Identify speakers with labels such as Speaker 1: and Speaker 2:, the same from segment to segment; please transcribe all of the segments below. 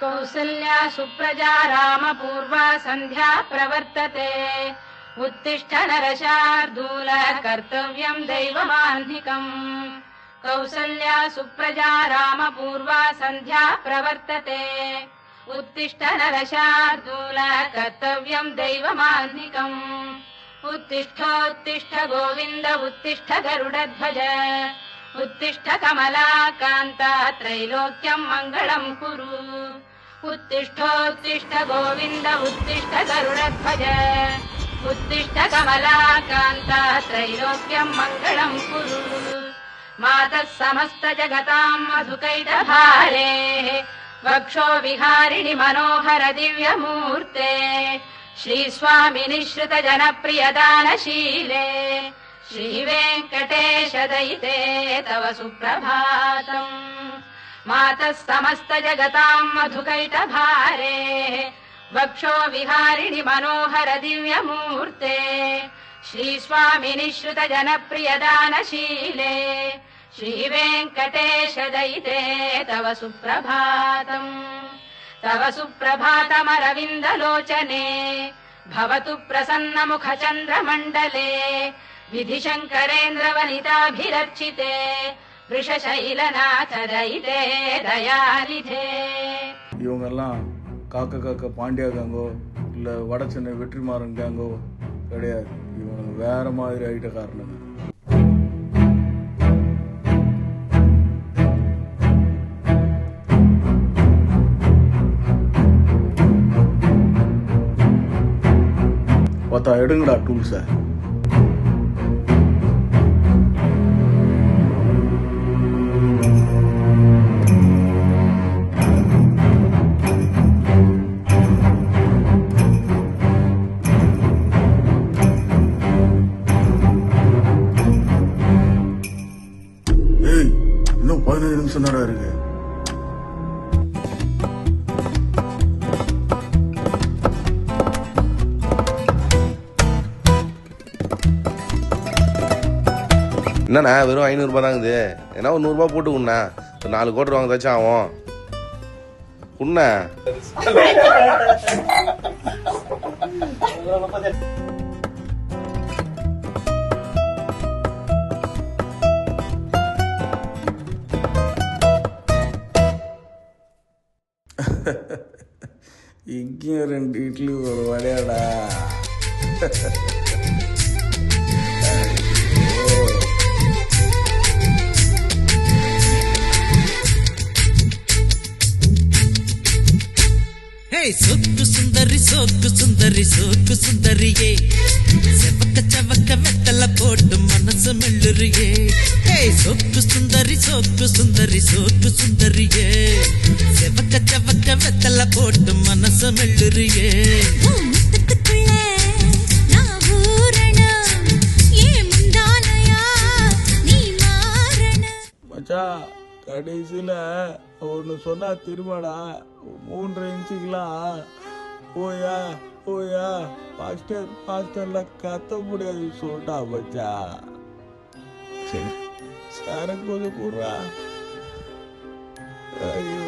Speaker 1: कौसल्या सुप्रजा रामपूर्वा सन्ध्या प्रवर्तते उत्तिष्ठ नरशार्दूल कर्तव्यं दैवमाह्निकम् कौसल्या सुप्रजा रामपूर्वा सन्ध्या प्रवर्तते उत्तिष्ठ नरशार्दूल कर्तव्यं दैवमाह्निकम् उत्तिष्ठोत्तिष्ठ गोविन्द उत्तिष्ठ गरुडध्वज उत्तिष्ठ कमलाकान्ता त्रैलोक्यं मङ्गलं कुरु उत्तिष्ठोत्तिष्ठ गोविन्द उत्तिष्ठ गरुडध्वज उत्तिष्ठ कमलाकान्ता त्रैलोक्यं मङ्गलं कुरु मातः समस्त जगतां मधुकैटभारे वक्षो विहारिणि मनोहर दिव्यमूर्ते श्रीस्वामि निःश्रित जनप्रियदानशीले श्रीवेङ्कटेश दयिते तव सुप्रभातम् मातः समस्त जगतां मधुकैटभारे वक्षो विहारिणि मनोहर दिव्यमूर्ते श्रीस्वामि निःश्रित जनप्रियदानशीले श्रीवेङ्कटेश दयिते तव सुप्रभातम् तव सुप्रभातमरविन्दलोचने भवतु प्रसन्नमुखचन्द्रमण्डले विधिशङ्करेन्द्रवनिताभिरर्चिते वृषशैलनाथ दयिते दयानिधे
Speaker 2: இவங்கெல்லாம் காக்க காக்க பாண்டியா கேங்கோ இல்லை வட சென்னை வெற்றிமாறன் கேங்கோ கிடையாது. இவங்க வேற மாதிரி ஆகிட்ட காரணம். பார்த்தா எடுங்கடா டூல்ஸை. இன்னும் 15 நிமிஷம் நேரம் இருக்கு.
Speaker 3: என்னண்ணா வெறும் 500 ரூபாய் தாங்குது. ஏன்னா ஒரு 100 ரூபாய் போட்டு உண்ணா ஒரு 4 கோடி வாங்கதாச்சும் ஆகும். உண்ணா
Speaker 2: இங்கேயும் 2 இட்லி ஒரு வடையாடா.
Speaker 4: சோக்கு சுந்தரி சோக்கு சுந்தரி சோக்கு சுந்தரியே செவக்க செவக்க வெத்தல போட்டு மனசு மெல்லுறியே. சோக்கு சுந்தரி சோக்கு சுந்தரி சோக்கு சுந்தரியே செவக்க செவக்க வெத்தல போட்டு மனசு மெல்லுறியே.
Speaker 2: மச்சா கடைசியில ஒன்று சொன்னா திரும்படா 3 இன்ச்சுக்கெல்லாம் ஓயா ஓயா மாஸ்டர்ல கத்த முடியாது சொல்லிட்டா மச்சா. சரி சாரம் கொஞ்சம் கூடுறா. ஐயோ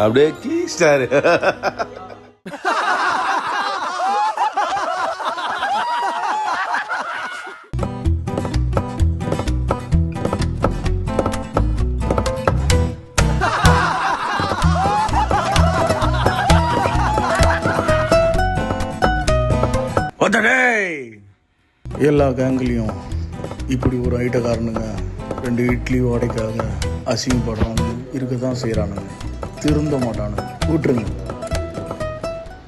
Speaker 3: அப்படியே கீஸ்டாரு.
Speaker 2: எல்லா கேங்க்லேயும் இப்படி ஒரு ஐட்டக்காரனுங்க 2 இட்லி வடைக்காக அசிங்கப்படுறாங்க இருக்க தான் செய்கிறானுங்க. திருந்த மாட்டானுங்க. விட்டுருங்க.